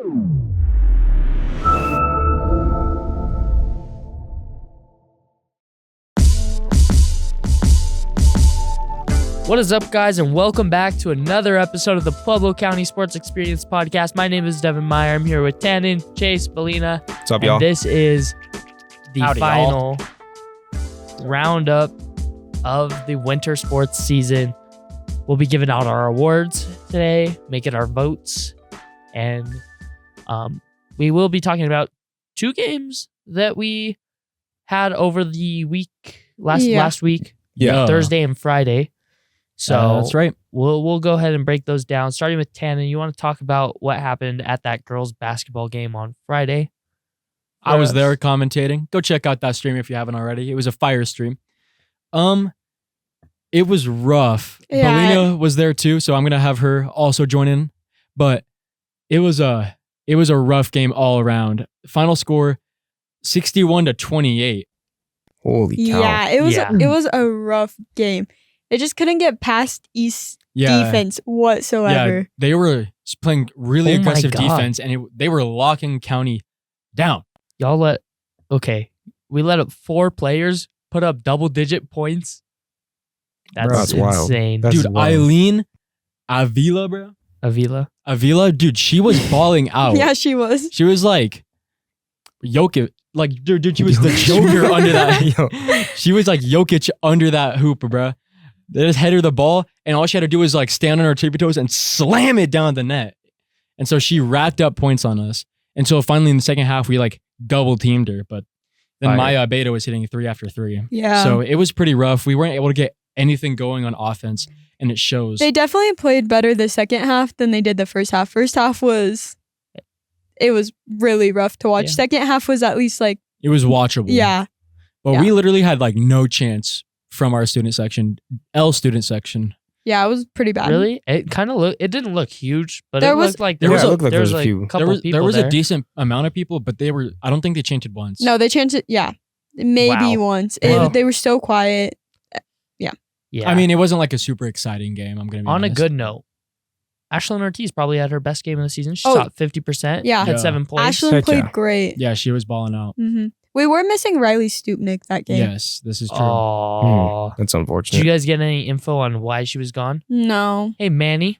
What is up, guys, and welcome back to another episode of the Pueblo County Sports Experience Podcast. My name is Devin Meyer. I'm here with Tannin, Chase, Bellina. What's up, y'all? And this is the final roundup of the winter sports season. We'll be giving out our awards today, making our votes, and we will be talking about two games that we had over the week, last week, Thursday and Friday. So that's right. We'll go ahead and break those down. Starting with Tannin, you want to talk about what happened at that girls' basketball game on Friday? I was there commentating. Go check out that stream if you haven't already. It was a fire stream. It was rough. Yeah. Bellina was there too, so I'm gonna have her also join in. But it was a rough game all around. Final score 61-28. Holy cow. Yeah, it was a rough game. They just couldn't get past East defense whatsoever. Yeah, they were playing really aggressive God. defense, and they were locking County down. We let up 4 players put up double-digit points. That's wild. insane. That's Dude, wild. Eileen Avila, bro. Avila? Dude, she was balling out. Yeah, she was. She was like Jokic. Like, dude, she was the Joker under that. She was like Jokic under that hoop, bro. They just head her the ball, and all she had to do was like stand on her tippy toes and slam it down the net. And so she racked up points on us. And so finally in the second half, we like double teamed her. But then Maya Beta was hitting 3 after 3. Yeah. So it was pretty rough. We weren't able to get anything going on offense, and it shows. They definitely played better the second half than they did the first half. First half was really rough to watch. Yeah. Second half was at least like, It was watchable. yeah. But Yeah. we literally had like no chance from our student section, student section. Yeah, it was pretty bad. Really? It didn't look huge, but There it was- looked like Yeah, there it looked like there was a like few. a couple people There was there. a decent amount of people, but I don't think they changed it once. No, they changed it. Yeah. Maybe Wow. once. Wow. They were so quiet. Yeah. I mean, it wasn't like a super exciting game. I'm going to be on a honest. good note, Ashlyn Ortiz probably had her best game of the season. She Oh, shot 50%. yeah. Had Yeah. 7 points. Ashlyn Heck played yeah. great. Yeah, she was balling out. hmm We were missing Riley Stupnick that game. Yes, this is true. Oh. That's Did unfortunate. you guys get any info on why she was gone? No. Hey, Manny,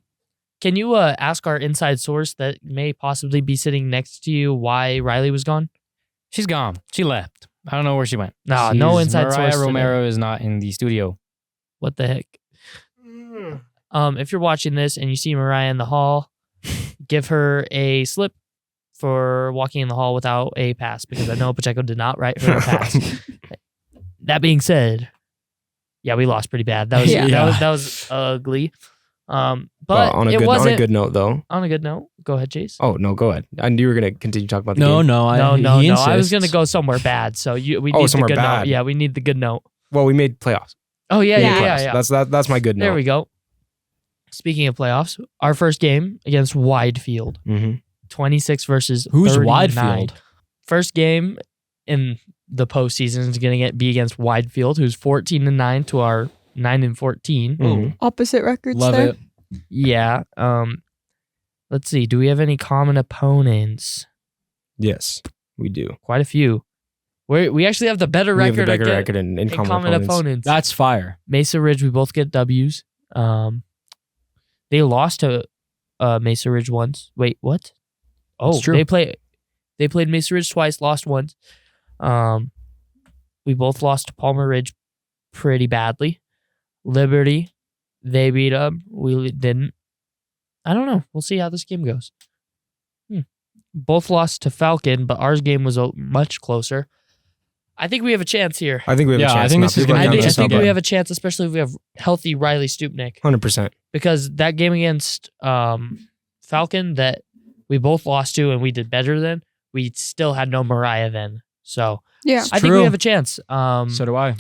can you ask our inside source that may possibly be sitting next to you why Riley was gone? She's gone. She left. I don't know where she went. Nah, no inside Mariah source today. Romero is not in the studio. What the heck? If you're watching this and you see Mariah in the hall, give her a slip for walking in the hall without a pass, because I know Pacheco did not write her a pass. That being said, yeah, we lost pretty bad. That was Yeah. that was ugly. But on a it good wasn't. on a good note, though. On a good note, go ahead, Chase. Oh no, go ahead. I knew you were gonna continue talking about the No, game. no, No. he I was insists. gonna go somewhere bad. So we need the somewhere good bad. note. Yeah, we need the good note. Well, we made playoffs. Oh yeah. Playoffs. That's my good note. There we go. Speaking of playoffs, our first game against Widefield, Mm-hmm. 26 versus Who's 39. Widefield? First game in the postseason is going to be against Widefield, who's 14-9 to our 9-14. Mhm. Opposite records Love there. it. Yeah. Let's see. Do we have any common opponents? Yes, we do. Quite a few. We actually have the better We have record. the bigger record in in common opponents. That's fire. Mesa Ridge, we both get W's. They lost to Mesa Ridge once. Wait, what? Oh, That's true. they played Mesa Ridge twice, lost once. We both lost to Palmer Ridge pretty badly. Liberty, they beat them. We didn't. I don't know. We'll see how this game goes. Both lost to Falcon, but ours game was much closer. I think we have a chance here. I think we have a Yeah, chance. I think now. this is People gonna are be I counting think us we out. have a chance, especially if we have healthy Riley Stupnick. 100%. Because that game against Falcon that we both lost to and we did better than, we still had no Mariah then. So Yeah. I think we True. have a chance. So do I.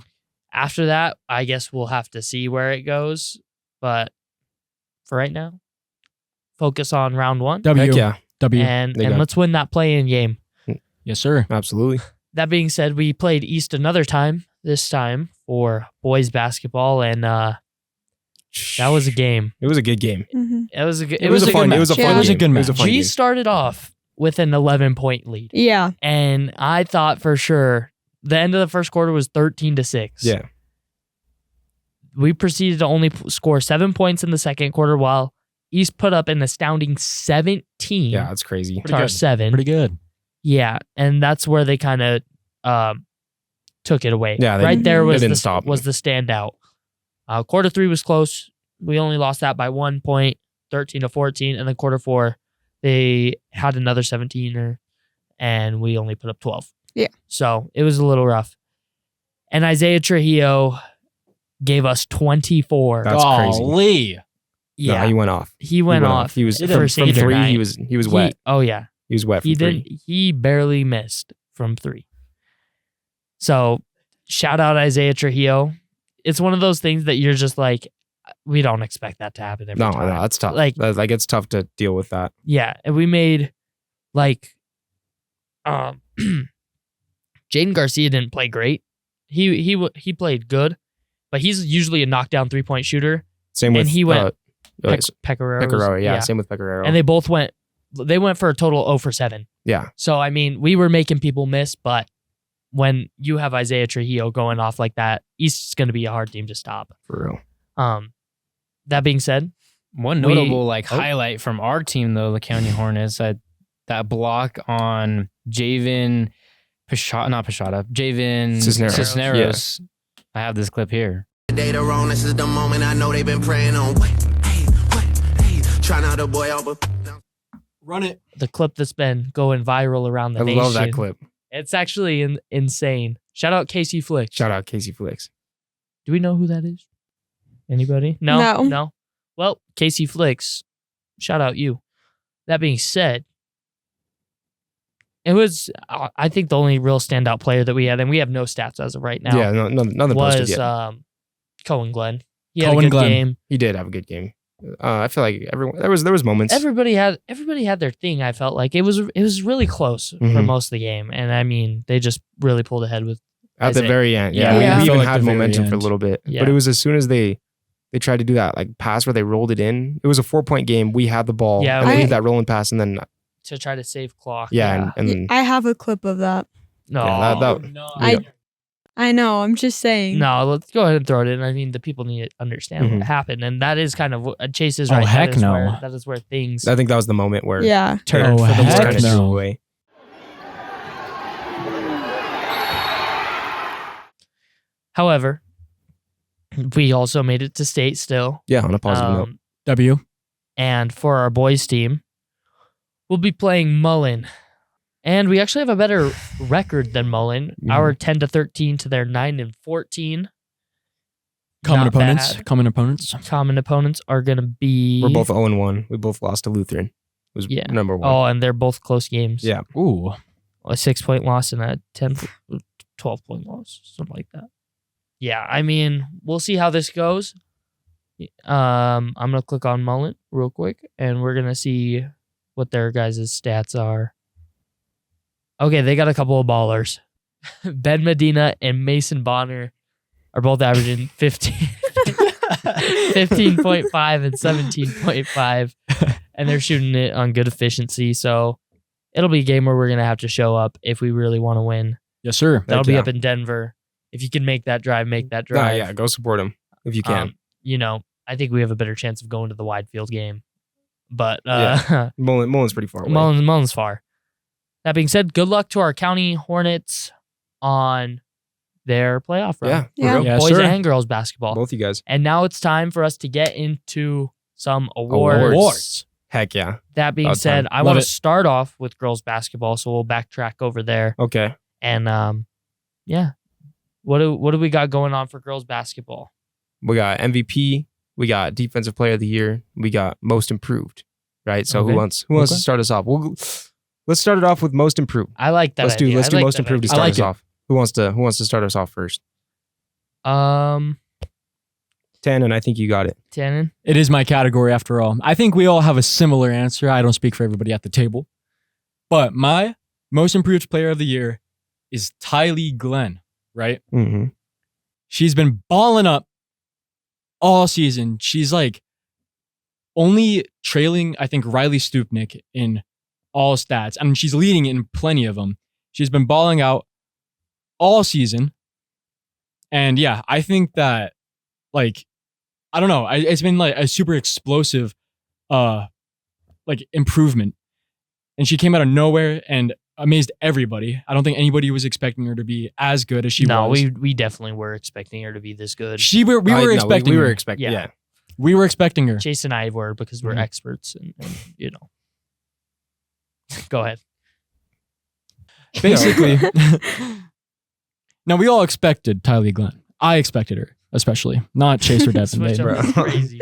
After that, I guess we'll have to see where it goes. But for right now, focus on round one. W. Heck yeah, W. And They got- let's win that play-in game. Yes, sir. absolutely. That being said, we played East another time, this time for boys basketball, and that was a game. It was a good game. hmm It was a good. It was a fun. good It was a match. fun. Yeah. It was a game. good It was a match. fun G game. started off with an 11-point lead. Yeah. And I thought for sure the end of the first quarter was 13-6. Yeah. We proceeded to only score 7 points in the second quarter while East put up an astounding 17 Yeah, that's crazy. to our 7. Pretty good. Yeah, and that's where they kind of took it away. Yeah, right there was didn't the stop. was the standout. Quarter 3 was close. We only lost that by 1 point, 13-14, and then quarter 4 they had another 17er, and we only put up 12. Yeah. So it was a little rough. And Isaiah Trujillo gave us 24. That's crazy. Golly. Yeah, No, he went off. he went off. He was the from first 8 or 3. 9. He was wet. Oh yeah, He was wet. he From didn't. 3. He barely missed from 3. So shout out Isaiah Trujillo. It's one of those things that you're just like, we don't expect that to happen every No, time. that's tough. Like- Like it's tough to deal with that. Yeah, and we made like, Jaden Garcia didn't play great. He played good, but he's usually a knockdown 3-point shooter. Same with And he went uh, Pecoraro. yeah, same with Pecoraro. And they both went. They went for a total 0 for 7. yeah, So I mean, we were making people miss, but when you have Isaiah Trujillo going off like that, East's going to be a hard team to stop. for real. That being said, One We- notable Oh. highlight from our team though, the County Hornets, that block on Javen Javen Cisneros. I have this clip here. Data wrong, this is the moment I know they've been praying on. Wait, hey, trying out a boy over. Run it. the clip that's been going viral around the I nation. love that clip. It's actually insane. Shout out Casey Flick. Shout out Casey Flicks. Do we know who that is? Anybody? No. No. Well, Casey Flicks, shout out you. That being said, it was, I think, the only real standout player that we had, and we have no stats as of right now, Yeah, nothing posted was yet. Cohen Glenn. He had Cohen a good Glenn. game. He did have a good game. I feel like everyone there was moments. Everybody had their thing. I felt like it was really close for Mhm. most of the game, and I mean, they just really pulled ahead with At the Isaiah. very end. Yeah. Yeah, Yeah. we Felt even like had the very momentum for a end. little bit. Yeah. But it was as soon as they tried to do that like pass where they rolled it in. It was a 4-point game. We had the ball. Yeah, and they I- did that rolling pass, and then to try to save clock. and then I have a clip of that. No, yeah, that no. I know. I'm just saying. no. Let's go ahead and throw it in. I mean, the people need to understand Mhm. what happened, and that is kind of what Chase is Oh, right. heck that is no. that is where things I think that was the moment where Yeah. turned Oh, for the things heck kind of worse. no. drew away. However, we also made it to state still. Yeah, on a positive note. W. And for our boys team, we'll be playing Mullen. And we actually have a better record than Mullen. Mhm. Our 10-13 to their 9-14. Common Not opponents. bad. Common opponents. Common opponents are going to be. We're both 0-1. We both lost to Lutheran. Was Yeah. number 1. Oh, and they're both close games. Yeah. Ooh. A 6-point loss and a 12-point loss, something like that. Yeah, I mean, we'll see how this goes. I'm gonna click on Mullen real quick, and we're gonna see what their guys' stats are. Okay, they got a couple of ballers. Ben Medina and Mason Bonner are both averaging 15.5 and 17.5, and they're shooting it on good efficiency. So it'll be a game where we're gonna have to show up if we really want to win. Yes, sir. That'll be yeah. up in Denver. If you can make that drive, make that Nah, drive. yeah, go support him if you can. I think we have a better chance of going to the wide field game. But Mullen's pretty far away. Mullen's far. That being said, good luck to our County Hornets on their playoff run. Yeah, Yeah. for real. Yeah, Boys sir. and girls basketball. Both you guys. And now it's time for us to get into some awards. Heck yeah. That being About said, time. I Love want to it. start off with girls basketball, so we'll backtrack over there. Okay. And yeah. What do we got going on for girls basketball? We got MVP. We got Defensive Player of the Year. We got Most Improved. Right. So Okay. who wants to Okay. start us off? Let's start it off with Most Improved. I like that. Let's do idea. I like Most that Improved to idea. start like us it. off. Who wants to start us off first? 10, and I think you got it. Tannin. It is my category after all. I think we all have a similar answer. I don't speak for everybody at the table. But my most improved player of the year is Tylee Glenn, right? Mm-hmm. She's been balling up all season. She's like only trailing, I think, Riley Stupnick in all stats. I mean, she's leading in plenty of them. She's been balling out all season. And yeah, I think that, like, I don't know. It's been like a super explosive, like improvement. And she came out of nowhere and amazed everybody. I don't think anybody was expecting her to be as good as she was. No, we definitely were expecting her to be this good. We were expecting her. Yeah. We were expecting her. Chase and I were because we're experts and you know. Go ahead. Basically. Now, we all expected Tylee Glenn. I expected her, especially. Not Chase or Devin. Switch up is crazy.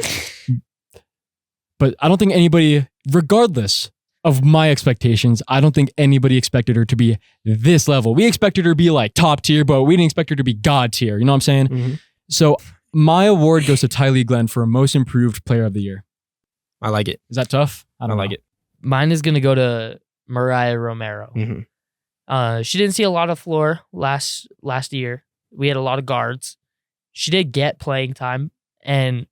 But I don't think anybody, regardless of my expectations, I don't think anybody expected her to be this level. We expected her to be like top tier, but we didn't expect her to be God tier. You know what I'm saying? Mm-hmm. So my award goes to Tylee Glenn for most improved player of the year. I like it. Is that tough? I don't like it. Mine is going to go to Mariah Romero. Mm-hmm. She didn't see a lot of floor last year. We had a lot of guards. She did get playing time. And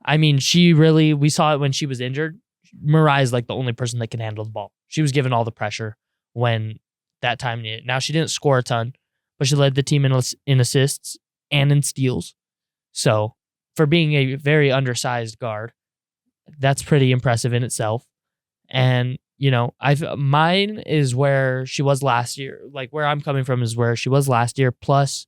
I mean, we saw it when she was injured. Mariah's like the only person that can handle the ball. She was given all the pressure when that time needed. Now, she didn't score a ton, but she led the team in assists and in steals. So for being a very undersized guard, that's pretty impressive in itself. And, you know, mine is where she was last year. Like where I'm coming from is where she was last year, plus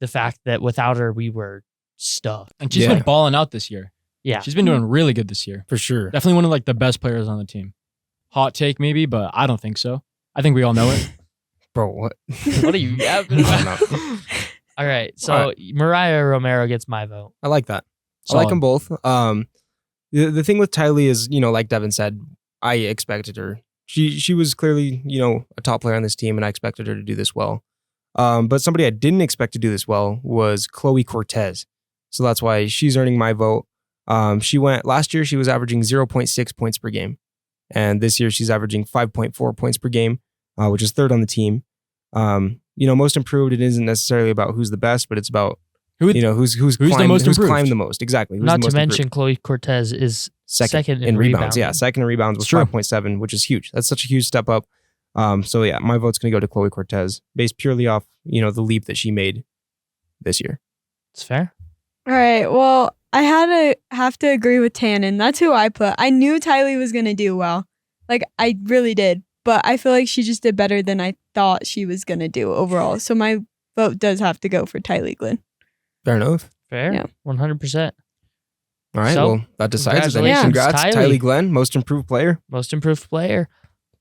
the fact that without her, we were stuffed. And she's been balling out this year. Yeah. She's been doing really good this year. For sure. Definitely one of like the best players on the team. Hot take maybe, but I don't think so. I think we all know it. Bro, what? What are you yapping about? All right. So Mariah Romero gets my vote. I like that. Solid. I like them both. The thing with Tylee is, you know, like Devin said, I expected her. She was clearly, you know, a top player on this team, and I expected her to do this well. But somebody I didn't expect to do this well was Chloe Cortez. So that's why she's earning my vote. Last year, she was averaging 0.6 points per game. And this year, she's averaging 5.4 points per game, which is third on the team. You know, most improved, it isn't necessarily about who's the best, but it's about, who's the most improved? climbed the most. Exactly. Who's Not the most to mention, improved. Chloe Cortez is second in rebounds. rebounding. Yeah, second in rebounds was 5.7, which is huge. That's such a huge step up. So yeah, my vote's going to go to Chloe Cortez based purely off, you know, the leap that she made this year. It's fair. All right. Well, I have to agree with Tannin. That's who I put. I knew Tylee was going to do well. Like, I really did. But I feel like she just did better than I thought she was going to do overall. So my vote does have to go for Tylee Glenn. Fair enough. Fair. Yeah. 100%. All right. So, Well, that decides it then. congratulations, Congrats, Tylee. Tylee Glenn, most improved player. Most improved player.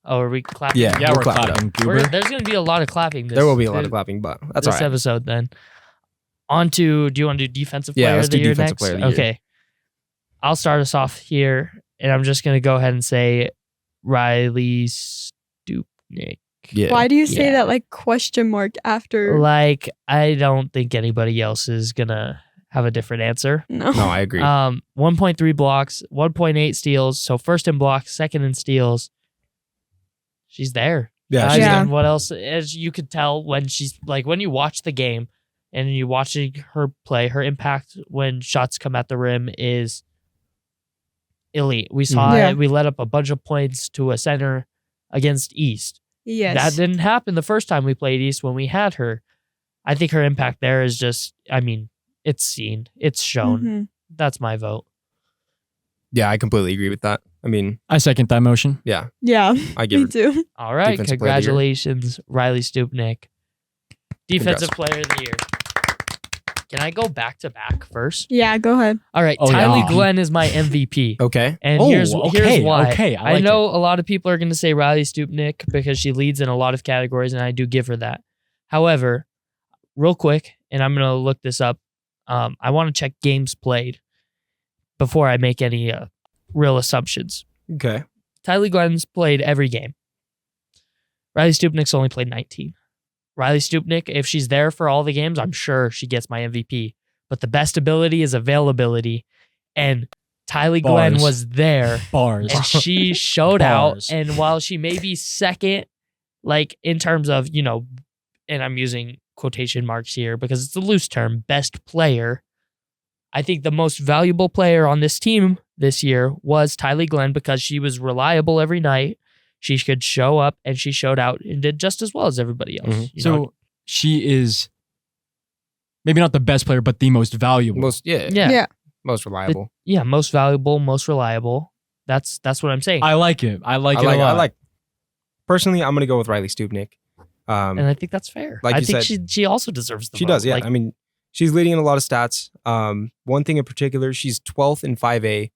Oh, are we clapping? Yeah, Yeah, we're clap it up. clapping. Goober. There's going to be a lot of clapping. There will be a lot of clapping, but that's all this right. episode then. On to, do you want to do defensive Yeah, player let's of the do year defensive next? player of the year. Okay. I'll start us off here, and I'm just going to go ahead and say Riley Stupnik. Yeah. Why do you say Yeah. that like question mark after? Like, I don't think anybody else is going to have a different answer. No. No, I agree. 1.3 blocks, 1.8 steals. So first in blocks, second in steals. She's there. Yeah, I she's Yeah. mean, what else? As you could tell when she's like, when you watch the game and you watching her play, her impact when shots come at the rim is elite. We saw Yeah. it. We let up a bunch of points to a center against East. Yes. That didn't happen the first time we played East when we had her. I think her impact there is just, I mean, it's seen, it's shown. Mhm. That's my vote. Yeah, I completely agree with that. I mean, I second that motion. yeah, Yeah. I give Me her. too. All right. Defensive player of the year. Congratulations, Riley Stupnik. Defensive player of the year. Can I go back to back first? Yeah. Go ahead. All right. Oh, Tylee yeah. Glenn is my MVP. Okay. And Oh, here's okay, why. okay, I I like know a lot of people are going to say Riley Stupnik because she leads in a lot of categories, and I do give her that. However, real quick, and I'm going to look this up. I want to check games played before I make any real assumptions. Okay. Tylee Glenn's played every game. Riley Stupnik's only played 19. Riley Stupnik, if she's there for all the games, I'm sure she gets my MVP. But the best ability is availability. And Tylee Glenn Bars. was there. Bars. And she showed Bars. out. And while she may be second, like in terms of, you know, and I'm using quotation marks here because it's a loose term, best player, I think the most valuable player on this team this year was Tylee Glenn because she was reliable every night. she could show up, and she showed out and did just as well as everybody else. Mhm. You know? So she is maybe not the best player, but the most valuable. Most yeah, most reliable. most valuable, most reliable. That's what I'm saying. I like it. I like it a lot. I like. Personally, I'm gonna go with Riley Stupnik. And I think that's fair. Like I you think said- she also deserves the She vote. does, yeah. Like, I mean, she's leading in a lot of stats. One thing in particular, she's 12th in 5A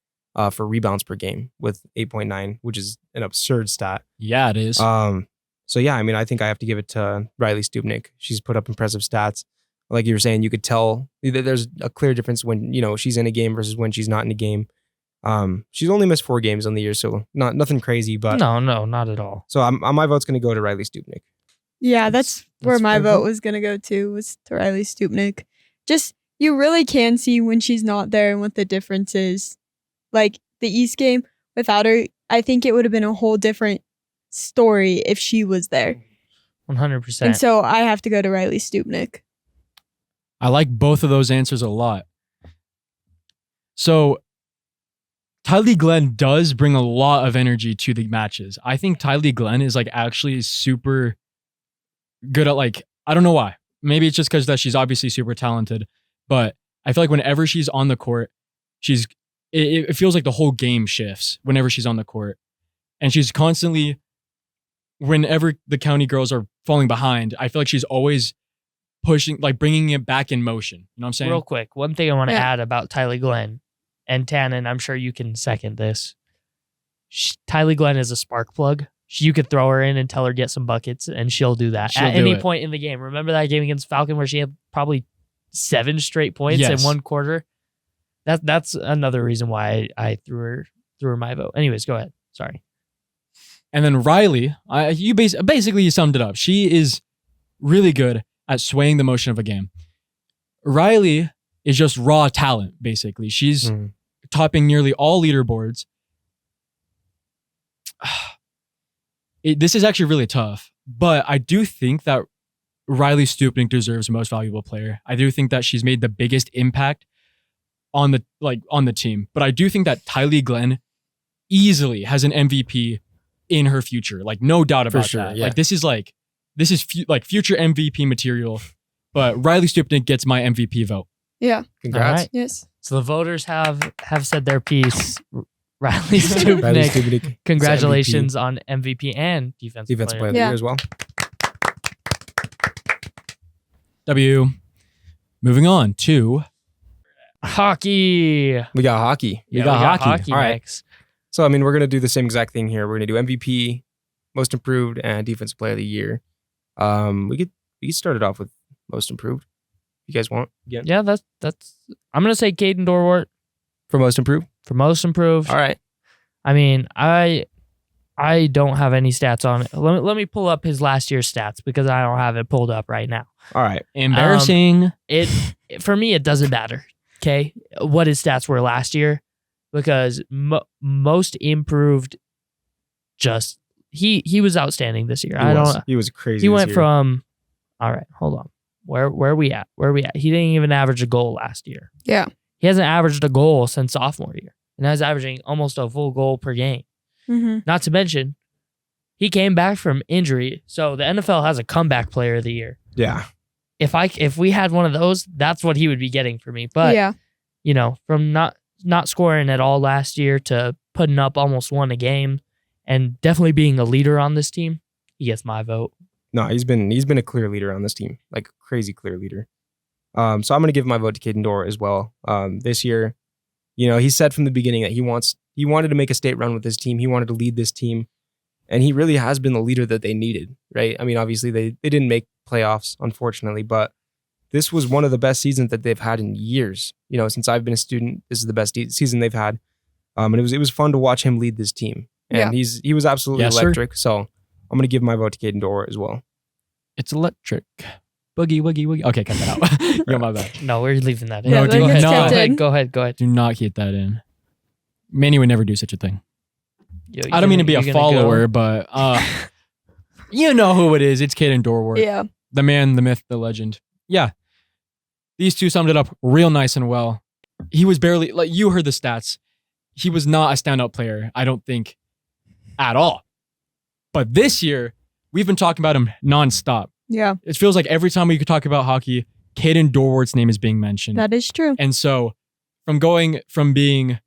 for rebounds per game with 8.9, which is an absurd stat. Yeah, it is. So yeah, I mean, I think I have to give it to Riley Stupnik. She's put up impressive stats. Like you were saying, you could tell that there's a clear difference when, she's in a game versus when she's not in a game. She's only missed 4 games on the year, so nothing crazy, but no, not at all. so my vote's going to go to Riley Stupnik. Yeah, that's where my fair vote vote. was gonna go to, was to Riley Stupnik. Just, you really can see when she's not there and what the difference is. Like the East game, without her, I think it would have been a whole different story if she was there. 100%. And so I have to go to Riley Stupnik. I like both of those answers a lot. So Tylee Glenn does bring a lot of energy to the matches. I think Tylee Glenn is like actually super good at, like, I don't know why. Maybe it's just because that she's obviously super talented, but I feel like whenever she's on the court, it feels like the whole game shifts whenever she's on the court. And she's constantly, whenever the county girls are falling behind, I feel like she's always pushing, like bringing it back in motion. You know what I'm saying? Real quick, one thing I want to Yeah. add about Tylee Glenn and Tannin, I'm sure you can second this. Tylee Glenn is a spark plug. You could throw her in and tell her get some buckets, and she'll do that She'll at do any it. point in the game. Remember that game against Falcon where she had probably 7 straight points Yes. in one quarter? That's another reason why I threw her my vote. Anyways, go ahead. Sorry. And then Riley, basically you summed it up. She is really good at swaying the motion of a game. Riley is just raw talent, basically. She's topping nearly all leaderboards. This is actually really tough, but I do think that Riley Stupnik deserves most valuable player. I do think that she's made the biggest impact on the team, but I do think that Tylee Glenn easily has an MVP in her future. Like, no doubt about sure, that. yeah. Like, this is future MVP material, but Riley Stupnik gets my MVP vote. Yeah. Congrats. All right. Yes. So the voters have said their piece. Riley Riley Stupnik, Stupnik. congratulations on MVP and defensive Defensive player. player of the Yeah. year as well. W. Moving on to Hockey. We got hockey. We got hockey. All right. next. So, I mean, we're going to do the same exact thing here. We're going to do MVP, most improved, and defensive player of the year. We could start it off with most improved. You guys want? Again? Yeah, that's. I'm gonna say Caden Dorwart For most improved? for most improved. All right. I mean, I don't have any stats on it. Let me pull up his last year's stats because I don't have it pulled up right now. All right. embarrassing. For me, it doesn't matter. Okay, what his stats were last year, because most improved, just he was outstanding this year. He was crazy. He this went year. from. All right, hold on. Where are we at? He didn't even average a goal last year. Yeah. He hasn't averaged a goal since sophomore year, and now he's averaging almost a full goal per game. Mm-hmm. Not to mention, he came back from injury, so the NFL has a comeback player of the year. Yeah. If we had one of those, that's what he would be getting for me. But yeah. From not scoring at all last year to putting up almost 1 a game, and definitely being a leader on this team, he gets my vote. No, he's been a clear leader on this team, like crazy clear leader. So I'm going to give my vote to Caden Dorr as well. This year, he said from the beginning that he wanted to make a state run with this team. He wanted to lead this team, and he really has been the leader that they needed, right? I mean, obviously they didn't make playoffs, unfortunately, but this was one of the best seasons that they've had in years. Since I've been a student, this is the best season they've had. And it was fun to watch him lead this team. And he was absolutely Yes, sir. electric. So I'm going to give my vote to Caden Dorr as well. It's electric. Boogie, woogie, woogie. Okay, cut that out. You're my bad. No, we're leaving that in. No, that do gets not. kept in. Go ahead. Do not keep that in. Manny would never do such a thing. Yo, I don't mean to be you a gonna follower, go? but you know who it is. It's Caden Dorwart. Yeah. The man, the myth, the legend. Yeah. These two summed it up real nice and well. He was barely, like, you heard the stats. He was not a standout player, I don't think, at all. But this year, we've been talking about him nonstop. Yeah, It feels like every time we could talk about hockey, Caden Dorwart's name is being mentioned. that is true. And so from being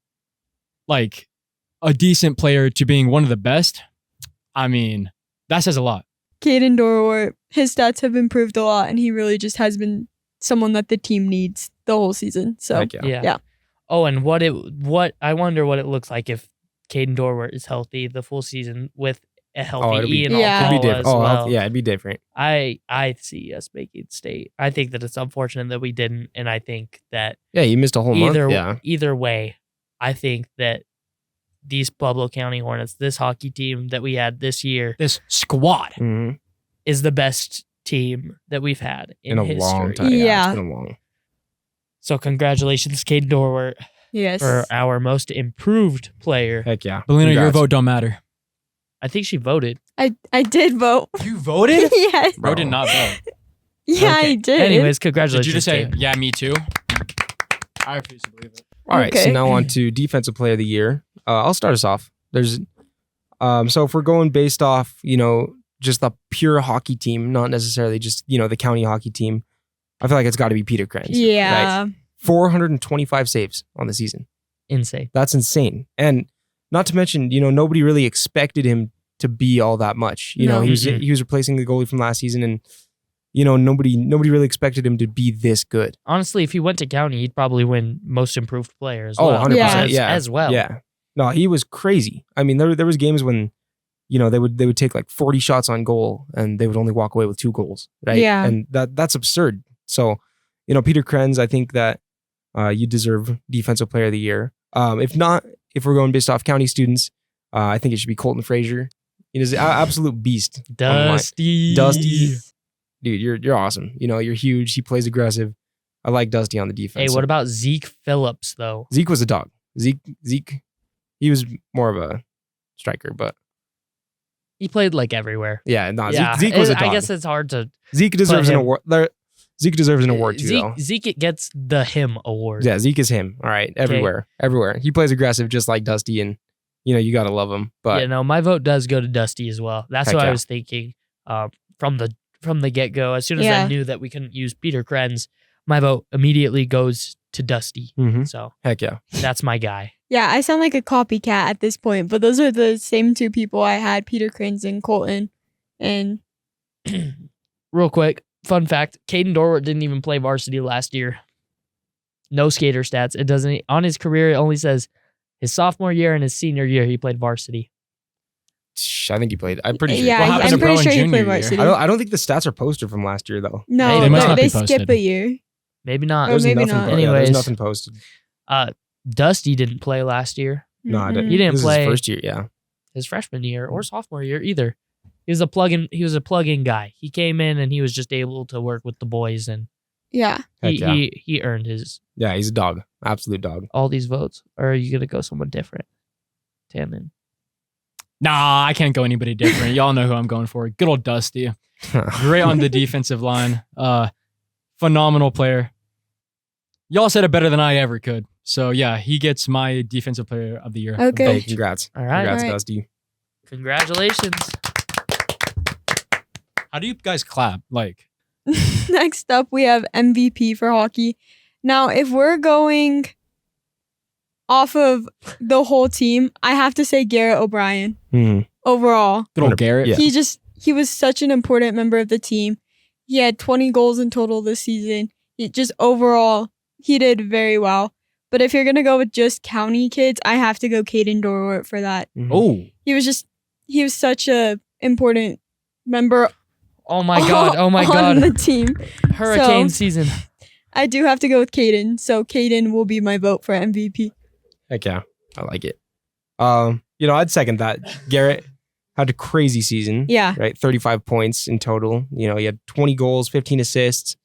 like a decent player to being one of the best, I mean, that says a lot. Caden Dorwart, his stats have improved a lot, and he really just has been someone that the team needs the whole season. So Heck yeah. Yeah. Oh, and what I wonder what it looks like if Caden Dorwart is healthy the full season with a healthy it'd be- Ian Yeah. It'd be Alcala different. as Oh, well. yeah, it'd be different. I see us making state. I think that it's unfortunate that we didn't, and I think that Yeah, you missed a whole month. Yeah. either way, I think that these Pueblo County Hornets, this hockey team that we had this year, This squad. hmm is the best team that we've had in In a history. long time. Yeah. It's been a long. So congratulations, Caden Dorwart, yes, for our most improved player. Heck yeah. Bellina, your Congrats. vote don't matter. I think she voted. I did vote. You voted? yes, Bro did not vote. yeah, Okay. I did. Anyways, Did congratulations. you just say, Caden. yeah, me too? I refuse to believe it. All right, so Okay. now on to defensive player of the year. I'll start us off. There's, so if we're going based off, just the pure hockey team, not necessarily just the county hockey team, I feel like it's got to be Peter Krenz. Yeah, Right? 425 saves on the season. Insane. That's insane. And not to mention, nobody really expected him to be all that much. No. He was replacing the goalie from last season, and nobody really expected him to be this good. Honestly, if he went to county, he'd probably win most improved player as Oh, well. 100%. Yeah. Yeah. As well. Yeah. No, he was crazy. I mean, there was games when, they would take like 40 shots on goal and they would only walk away with 2 goals, right? Yeah. And that's absurd. So, Peter Krenz, I think that you deserve defensive player of the year. If we're going based off county students, I think it should be Colton Frazier. He's an absolute beast. Dusty. Dusty. Dude, you're awesome. You're huge. He plays aggressive. I like Dusty on the defense. Hey, what about Zeke Phillips, though? Zeke was a dog. Zeke, he was more of a striker, but He played like everywhere. yeah, no, Yeah, Zeke was a dog. I guess it's hard to. Zeke deserves an him- award. Zeke deserves an award too, though. Zeke gets the him award. Yeah, Zeke is him. All right, everywhere. He plays aggressive just like Dusty, and you gotta love him. But My vote does go to Dusty as well. That's Heck what I yeah. was thinking from the get go. As soon as I Yeah. knew that we couldn't use Peter Krenz, my vote immediately goes to Dusty. Mhm. So heck yeah, that's my guy. yeah. I sound like a copycat at this point, but those are the same 2 people I had: Peter Krenz and Colton. And Real quick, fun fact: Caden Dorwart didn't even play varsity last year. No skater stats. It doesn't on his career. It only says his sophomore year and his senior year he played varsity. I think he played. I'm pretty sure. yeah, What happens I'm to pro pretty and sure he junior played year? varsity. I don't think the stats are posted from last year though. No, Hey, they must not they be skip posted. a year. Maybe not. Or There's maybe nothing. not. Yeah, there's Anyways. nothing posted. Dusty didn't play last year. No, I didn't. He didn't This is play. his first year. Yeah, His freshman year or sophomore year either. He was a plug-in guy. He came in and he was just able to work with the boys, and Yeah. heck he, yeah. he earned his Yeah, he's a dog. Absolute dog. all these votes. Or are you gonna go someone different? Tannin. Nah, I can't go anybody different. Y'all know who I'm going for. Good old Dusty. Great on the defensive line. Phenomenal player. Y'all said it better than I ever could. So yeah, he gets my defensive player of the year. Okay. Hey, congrats. All right. Congrats, All right. Dusty. Congratulations. How do you guys clap? Like, Next up, we have MVP for hockey. Now, if we're going off of the whole team, I have to say Garrett O'Brien Mhm. overall. good old Garrett. Yeah. He was such an important member of the team. He had 20 goals in total this season. Overall, he did very well. But if you're going to go with just county kids, I have to go Caden Dorwart for that. Mhm. Oh, He was such a important member Oh my god. Oh my on the god. team. Hurricane So- season. I do have to go with Caden. So Caden will be my vote for MVP. Heck yeah, I like it. I'd second that. Garrett had a crazy season. Yeah. Right, 35 points in total. He had 20 goals, 15 assists.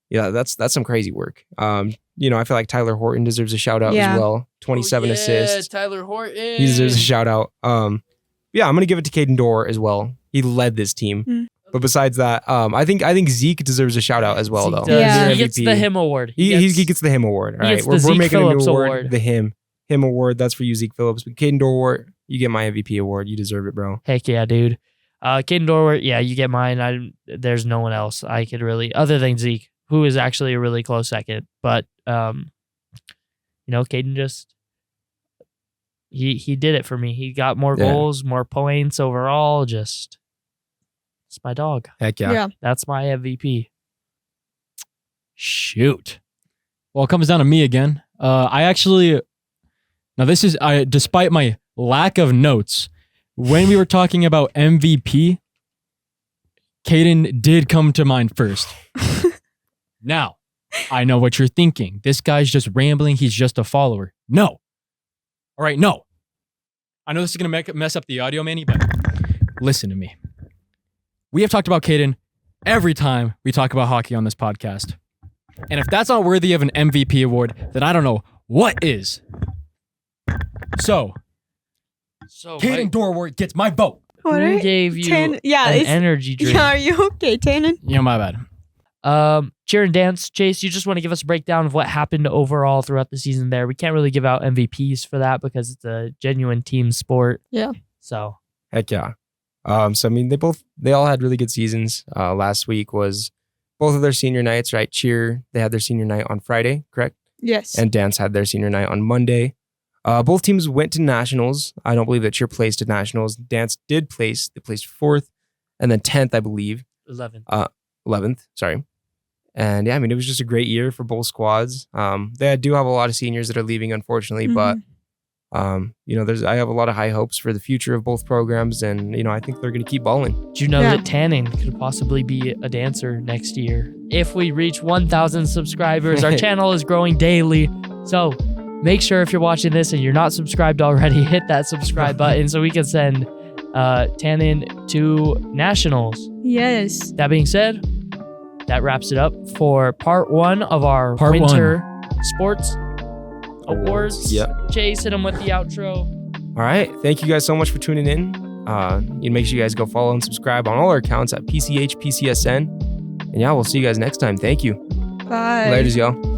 Yeah, that's some crazy work. I feel like Tyler Horton deserves a shout out Yeah. as well. 27 assists. Tyler Horton. He deserves a shout out. Yeah, I'm gonna give it to Caden Dorr as well. He led this team. Mm. But besides that, I think Zeke deserves a shout out as well, Zeke though. does. Yeah. He gets the him award. He gets the him award. All he right, gets the we're Zeke making Phillips a new award. award. The him award. That's for you, Zeke Phillips. But Caden Dorr, you get my MVP award. You deserve it, bro. Heck yeah, dude. Caden Dorwart, yeah, you get mine. There's no one else I could really, other than Zeke, who is actually a really close second. But, Caden just, he did it for me. He got more goals, more points overall. It's my dog. Heck yeah. That's my MVP. Shoot. Well, it comes down to me again. Despite my lack of notes, when we were talking about MVP, Caden did come to mind first. Now, I know what you're thinking. This guy's just rambling. He's just a follower. No. All right, no. I know this is going to mess up the audio, Manny, but listen to me. We have talked about Caden every time we talk about hockey on this podcast. And if that's not worthy of an MVP award, then I don't know what is. So Caden Dorwart gets my vote. Who gave you an energy drink? Yeah, are you okay, Tannin? Yeah, my bad. Cheer and dance. Chase, you just want to give us a breakdown of what happened overall throughout the season there. We can't really give out MVPs for that because it's a genuine team sport. Yeah. So. Heck yeah. They all had really good seasons. Last week was both of their senior nights, right? Cheer, they had their senior night on Friday, correct? Yes. And dance had their senior night on Monday. Both teams went to nationals. I don't believe that Cheer placed at nationals. Dance did place. They placed 4th and then 10th, I believe. 11th, sorry. And yeah, it was just a great year for both squads. They do have a lot of seniors that are leaving, unfortunately, but I have a lot of high hopes for the future of both programs, and I think they're going to keep balling. Do you know that Tannin could possibly be a dancer next year if we reach 1,000 subscribers? Our channel is growing daily, so make sure if you're watching this and you're not subscribed already, hit that subscribe button so we can send Tannin to nationals. Yes. That being said, that wraps it up for part 1 of our winter sports awards. Yep. Chase, hit them with the outro. All right. Thank you guys so much for tuning in. Make sure you guys go follow and subscribe on all our accounts at PCH, PCSN. And yeah, we'll see you guys next time. Thank you. Bye. Later, y'all.